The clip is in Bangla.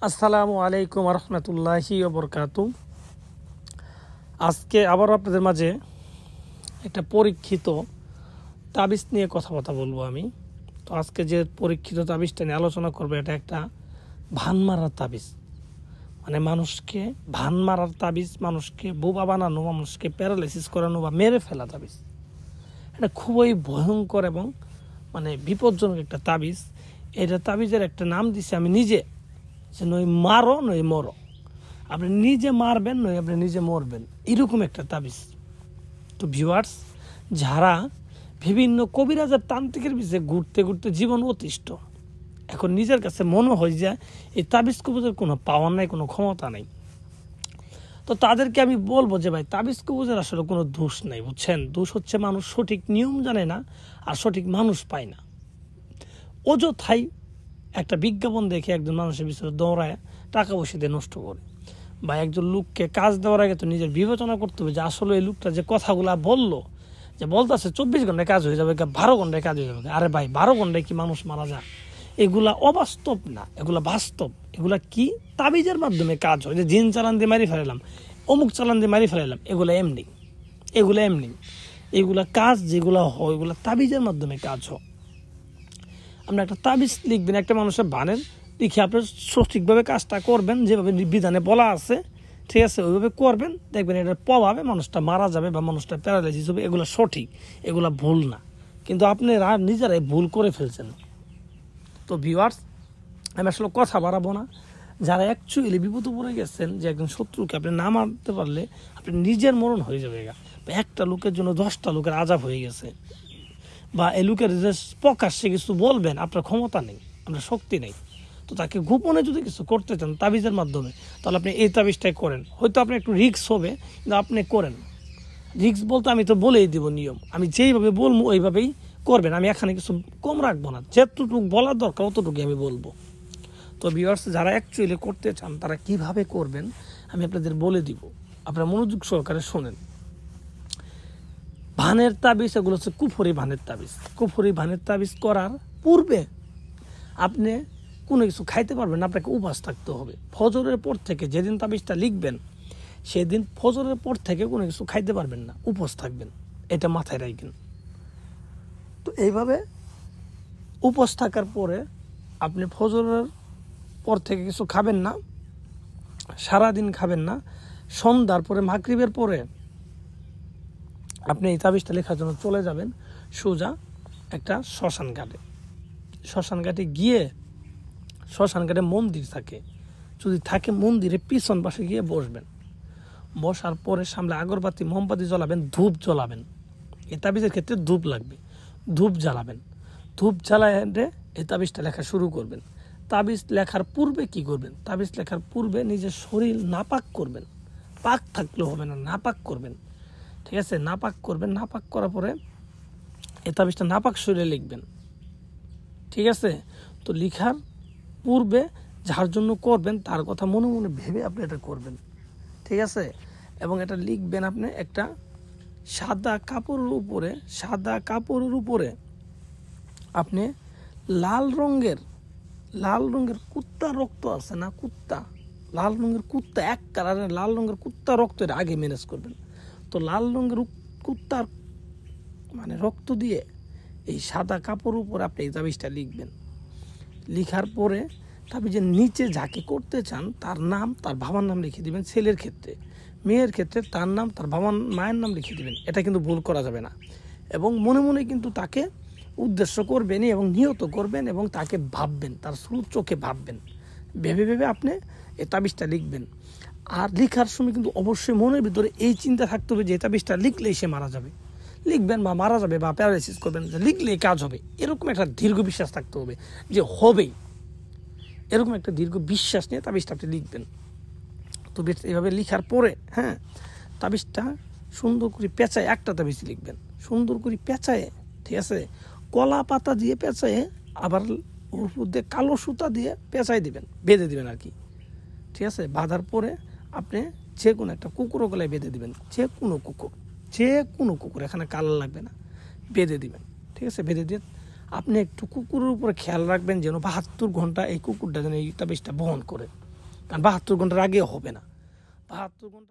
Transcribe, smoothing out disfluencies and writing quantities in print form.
আসসালামু আলাইকুম রহমতুল্লাহি ওবরকাতু। আজকে আবার আপনাদের মাঝে একটা পরীক্ষিত তাবিজ নিয়ে কথাবার্তা বলবো আমি। তো আজকে যে পরীক্ষিত তাবিজটা নিয়ে আলোচনা করবো, এটা একটা ভান মারার তাবিজ। মানে মানুষকে ভান মারার তাবিজ, মানুষকে বোবা বানানো, মানুষকে প্যারালাইসিস করানো বা মেরে ফেলা তাবিজ। এটা খুবই ভয়ঙ্কর এবং বিপজ্জনক একটা তাবিজ। এটা তাবিজের একটা নাম দিছি আমি নিজে, যে নয় মারো নয় মরো। আপনি নিজে মারবেন নয় আপনি নিজে মরবেন, এরকম একটা তাবিজ। তো ভিউয়ার্স, যারা বিভিন্ন কবিরাজার তান্ত্রিকের বিষয়ে ঘুরতে ঘুরতে জীবন অতিষ্ঠ, এখন নিজের কাছে মনে হয় যে এই তাবিজ কবুজের কোনো পাওয়ার নাই, কোনো ক্ষমতা নাই, তো তাদেরকে আমি বলবো যে ভাই, তাবিজ কবুজের আসলে কোনো দোষ নাই, বুঝছেন? দোষ হচ্ছে মানুষ সঠিক নিয়ম জানে না আর সঠিক মানুষ পায় না। অযথাই একটা বিজ্ঞাপন দেখে একজন মানুষের ভিতরে দৌড়ায় টাকা পয়সা দিয়ে নষ্ট করে। বা একজন লোককে কাজ দেওয়ার আগে তো নিজের বিবেচনা করতে হবে যে আসলে এই লোকটা যে কথাগুলা বললো, যে বলতেছে 24 ঘন্টায় কাজ হয়ে যাবে, 12 ঘন্টায় কাজ হয়ে যাবে। আরে ভাই, 12 ঘন্টায় কি মানুষ মারা যায়? এগুলা অবাস্তব না, এগুলা বাস্তব। এগুলা কি তাবিজের মাধ্যমে কাজ হয়, যে জিন চালান দিয়ে মারি ফেলালাম, অমুক চালান দিয়ে মারি ফেলালাম, এগুলা এমনি এগুলা কাজ যেগুলা হয়, এগুলা তাবিজের মাধ্যমে কাজ হয়। আপনি একটা তাবিজ লিখবেন, একটা মানুষের বানের লিখে আপনি সঠিকভাবে কাজটা করবেন, যেভাবে বিধানে বলা আছে, ঠিক আছে, ওইভাবে করবেন, দেখবেন এটার প্রভাবে মানুষটা মারা যাবে বা মানুষটা প্যারালাইসিস হবে। এগুলো সঠিক, এগুলো ভুল না, কিন্তু আপনারা নিজেরাই ভুল করে ফেলছেন। তো ভিউয়ার্স, আমি আসলে কথা বাড়াবো না। যারা অ্যাকচুয়ালি বিপদে পড়ে গেছেন, যে একজন শত্রুকে আপনি না মারতে পারলে আপনি নিজের মরণ হয়ে যাবে, বা একটা লোকের জন্য 10টা লোকের আজাব হয়ে গেছে, বা এই লোকের যে প্রকাশ্যে কিছু বলবেন আপনার ক্ষমতা নেই, আপনার শক্তি নেই, তো তাকে গোপনে যদি কিছু করতে চান তাবিজের মাধ্যমে, তাহলে আপনি এই তাবিজটাই করেন। হয়তো আপনি একটু রিস্ক হবে, কিন্তু আপনি করেন। রিস্ক বলতে আমি তো বলেই দিব নিয়ম, আমি যেইভাবে বলবো ওইভাবেই করবেন। আমি এখানে কিছু কম রাখবো না, যেতটুকু বলার দরকার অতটুকু আমি বলবো। তো ভিউয়ার্স, যারা অ্যাকচুয়ালি করতে চান তারা কিভাবে করবেন আমি আপনাদের বলে দিব, আপনারা মনোযোগ সহকারে শোনেন। ভানের তাবিজ, এগুলো হচ্ছে কুফরি ভানের তাবিজ। কুফরি ভানের তাবিজ করার পূর্বে আপনি কোনো কিছু খাইতে পারবেন না, আপনাকে উপবাস থাকতে হবে। ফজরের পর থেকে, যেদিন তাবিজটা লিখবেন সেদিন ফজরের পর থেকে কোনো কিছু খাইতে পারবেন না, উপবাস থাকবেন, এটা মাথায় রাখবেন। তো এইভাবে উপবাস থাকার পরে আপনি ফজরের পর থেকে কিছু খাবেন না, সারাদিন খাবেন না। সন্ধ্যার পরে, মাগরিবের পরে আপনি এই তাবিজটা লেখার জন্য চলে যাবেন সোজা একটা শ্মশান ঘাটে। শ্মশান ঘাটে গিয়ে, শ্মশান ঘাটে মন্দির থাকে, যদি থাকে মন্দিরে পিছন পাশে গিয়ে বসবেন। বসার পরে সামনে আগরবাতি মোমবাতি জ্বলাবেন, ধূপ জ্বলাবেন। এই তাবিজের ক্ষেত্রে ধূপ লাগবে, ধূপ জ্বালাবেন। ধূপ জ্বালায় এই তাবিজটা লেখা শুরু করবেন। তাবিজ লেখার পূর্বে কি করবেন? তাবিজ লেখার পূর্বে নিজের শরীর নাপাক করবেন। পাক থাকলেও হবে না, নাপাক করবেন, ঠিক আছে? নাপাক করবেন। নাপাক করার পরে এই তাবিজটা নাপাক শরীরে লিখবেন, ঠিক আছে? তো লিখার পূর্বে যার জন্য করবেন তার কথা মনে মনে ভেবে আপনি এটা করবেন, ঠিক আছে? এবং এটা লিখবেন আপনি একটা সাদা কাপড়ের উপরে আপনি লাল রঙের কুত্তা রক্ত আছে না, লাল রঙের কুত্তা, এক কালারের লাল রঙের কুত্তা রক্ত এর আগে ম্যানেজ করবেন। তো লাল রঙের কুত্তার রক্ত দিয়ে এই সাদা কাপড়ের উপর আপনি এই তাবিজটা লিখবেন। লিখার পরে তাবিজের নিচে যাকে করতে চান তার নাম, তার বাবার নাম লিখে দিবেন। ছেলের ক্ষেত্রে, মেয়ের ক্ষেত্রে তার নাম, তার মায়ের নাম লিখে দিবেন। এটা কিন্তু ভুল করা যাবে না। এবং মনে মনে কিন্তু তাকে উদ্দেশ্য করবেন এবং নিয়ত করবেন এবং তাকে ভাববেন, তার চোখে ভাববেন। ভেবে আপনি এই তাবিজটা লিখবেন। আর লিখার সময় কিন্তু অবশ্যই মনের ভিতরে এই চিন্তা থাকতে হবে যে এই তাবিজটা লিখলেই সে মারা যাবে। লিখবেন বা মারা যাবে বা প্যারালাইসিস করবেন, লিখলেই কাজ হবে, এরকম একটা দীর্ঘ বিশ্বাস থাকতে হবে যে হবেই। এরকম একটা দীর্ঘ বিশ্বাস নিয়ে তাবিজটা আপনি লিখবেন। তো এইভাবে লিখার পরে তাবিজটা সুন্দর করে পেঁচায়, একটা তাবিজ লিখবেন সুন্দর করে পেঁচায়, ঠিক আছে? কলা পাতা দিয়ে পেঁচায়, আবার ওর মধ্যে কালো সুতা দিয়ে পেঁচাই দিবেন, বেঁধে দিবেন আর কি, ঠিক আছে? বাঁধার পরে আপনি যে কোনো একটা কুকুরও গলায় বেঁধে দিবেন, যে কোনো কুকুর, এখানে কালার লাগবে না, বেঁধে দিবেন, ঠিক আছে? বেঁধে দিয়ে আপনি একটু কুকুরের উপরে খেয়াল রাখবেন যেন 72 ঘন্টা এই কুকুরটা যেন এই তাবিজটা বহন করে। কারণ 72 ঘন্টার আগেও হবে না। 72 ঘন্টা